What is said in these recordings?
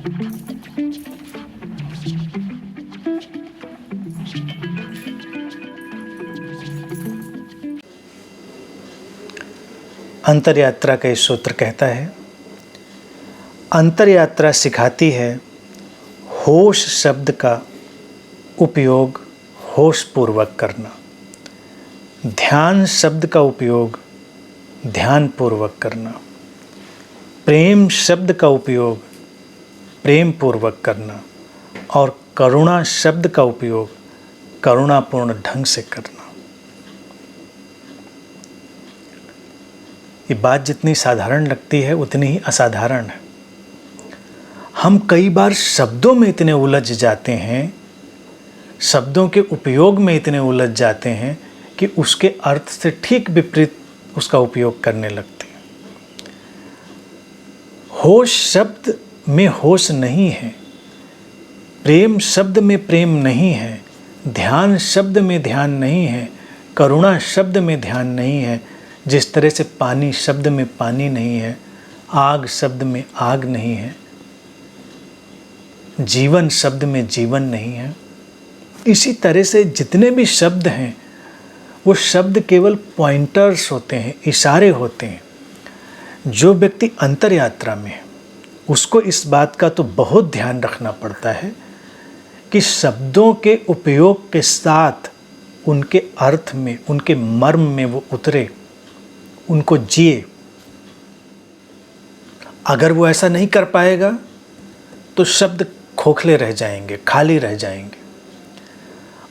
अंतर यात्रा का ये सूत्र कहता है, अंतर यात्रा सिखाती है होश शब्द का उपयोग होश पूर्वक करना, ध्यान शब्द का उपयोग ध्यान पूर्वक करना, प्रेम शब्द का उपयोग प्रेम पूर्वक करना और करुणा शब्द का उपयोग करुणापूर्ण ढंग से करना। ये बात जितनी साधारण लगती है उतनी ही असाधारण है। हम कई बार शब्दों में इतने उलझ जाते हैं, शब्दों के उपयोग में इतने उलझ जाते हैं कि उसके अर्थ से ठीक विपरीत उसका उपयोग करने लगते हैं। होश शब्द में होश नहीं है, प्रेम शब्द में प्रेम नहीं है, ध्यान शब्द में ध्यान नहीं है, करुणा शब्द में ध्यान नहीं है। जिस तरह से पानी शब्द में पानी नहीं है, आग शब्द में आग नहीं है, जीवन शब्द में जीवन नहीं है, इसी तरह से जितने भी शब्द हैं वो शब्द केवल पॉइंटर्स होते हैं, इशारे होते हैं। जो व्यक्ति अंतर यात्रा में है उसको इस बात का तो बहुत ध्यान रखना पड़ता है कि शब्दों के उपयोग के साथ उनके अर्थ में, उनके मर्म में वो उतरे, उनको जिए। अगर वो ऐसा नहीं कर पाएगा तो शब्द खोखले रह जाएंगे, खाली रह जाएंगे।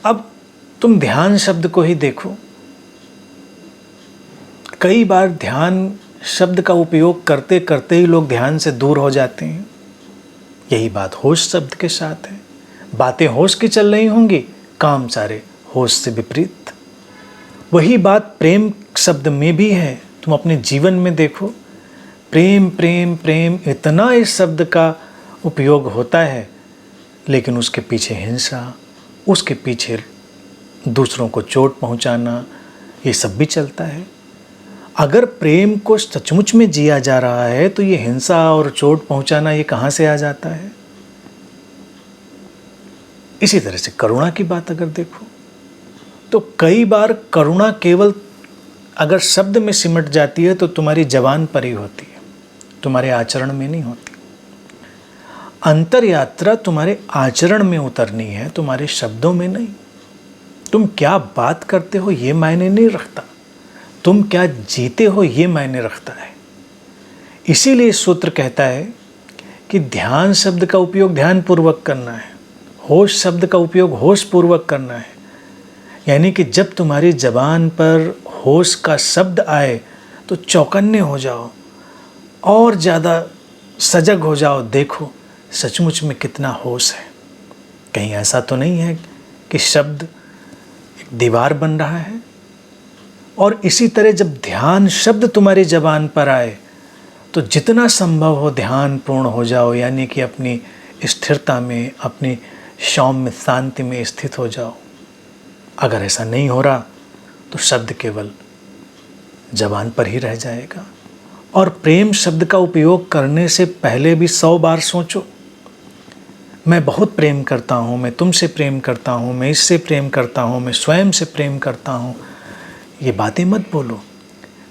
अब तुम ध्यान शब्द को ही देखो, कई बार ध्यान शब्द का उपयोग करते करते ही लोग ध्यान से दूर हो जाते हैं। यही बात होश शब्द के साथ है। बातें होश की चल रही होंगी, काम सारे होश से विपरीत। वही बात प्रेम शब्द में भी है। तुम अपने जीवन में देखो, प्रेम प्रेम प्रेम इतना इस शब्द का उपयोग होता है, लेकिन उसके पीछे हिंसा, उसके पीछे दूसरों को चोट पहुंचाना, ये सब भी चलता है। अगर प्रेम को सचमुच में जिया जा रहा है तो ये हिंसा और चोट पहुंचाना ये कहाँ से आ जाता है? इसी तरह से करुणा की बात अगर देखो तो कई बार करुणा केवल अगर शब्द में सिमट जाती है तो तुम्हारी जबान पर ही होती है, तुम्हारे आचरण में नहीं होती। अंतर यात्रा तुम्हारे आचरण में उतरनी है, तुम्हारे शब्दों में नहीं। तुम क्या बात करते हो ये मायने नहीं रखता, तुम क्या जीते हो ये मायने रखता है। इसीलिए सूत्र कहता है कि ध्यान शब्द का उपयोग ध्यान पूर्वक करना है, होश शब्द का उपयोग होश पूर्वक करना है। यानी कि जब तुम्हारी जबान पर होश का शब्द आए तो चौकन्ने हो जाओ और ज़्यादा सजग हो जाओ, देखो सचमुच में कितना होश है। कहीं ऐसा तो नहीं है कि शब्द एक दीवार बन रहा है। और इसी तरह जब ध्यान शब्द तुम्हारी जबान पर आए तो जितना संभव हो ध्यान पूर्ण हो जाओ, यानी कि अपनी स्थिरता में, अपनी सौम्य शांति में स्थित हो जाओ। अगर ऐसा नहीं हो रहा तो शब्द केवल जबान पर ही रह जाएगा। और प्रेम शब्द का उपयोग करने से पहले भी 100 बार सोचो, मैं बहुत प्रेम करता हूँ, मैं तुमसे प्रेम करता हूँ, मैं इससे प्रेम करता हूँ, मैं स्वयं से प्रेम करता हूँ। ये बातें मत बोलो।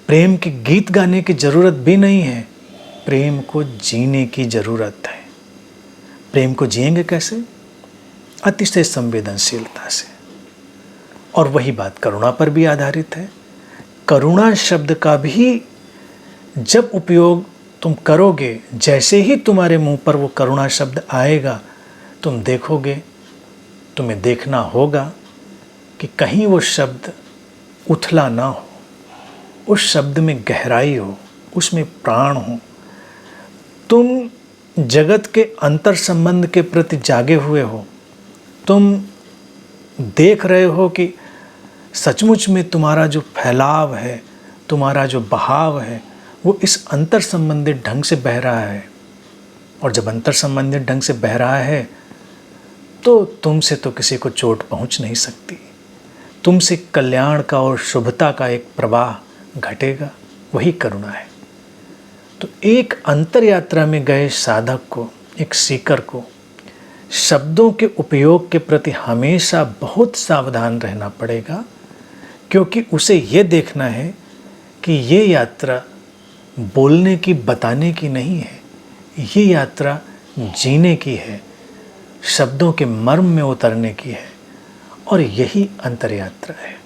प्रेम के गीत गाने की ज़रूरत भी नहीं है, प्रेम को जीने की ज़रूरत है। प्रेम को जिएंगे कैसे? अतिशय संवेदनशीलता से। और वही बात करुणा पर भी आधारित है। करुणा शब्द का भी जब उपयोग तुम करोगे, जैसे ही तुम्हारे मुंह पर वो करुणा शब्द आएगा, तुम देखोगे, तुम्हें देखना होगा कि कहीं वो शब्द उथला ना हो, उस शब्द में गहराई हो, उसमें प्राण हो। तुम जगत के अंतर संबंध के प्रति जागे हुए हो, तुम देख रहे हो कि सचमुच में तुम्हारा जो फैलाव है, तुम्हारा जो बहाव है, वो इस अंतर संबंधित ढंग से बह रहा है। और जब अंतर संबंधित ढंग से बह रहा है तो तुमसे तो किसी को चोट पहुंच नहीं सकती। तुमसे कल्याण का और शुभता का एक प्रवाह घटेगा, वही करुणा है। तो एक अंतर यात्रा में गए साधक को एक सीकर को शब्दों के उपयोग के प्रति हमेशा बहुत सावधान रहना पड़ेगा, क्योंकि उसे ये देखना है कि ये यात्रा बोलने की, बताने की नहीं है, ये यात्रा जीने की है, शब्दों के मर्म में उतरने की है, और यही अंतर यात्रा है।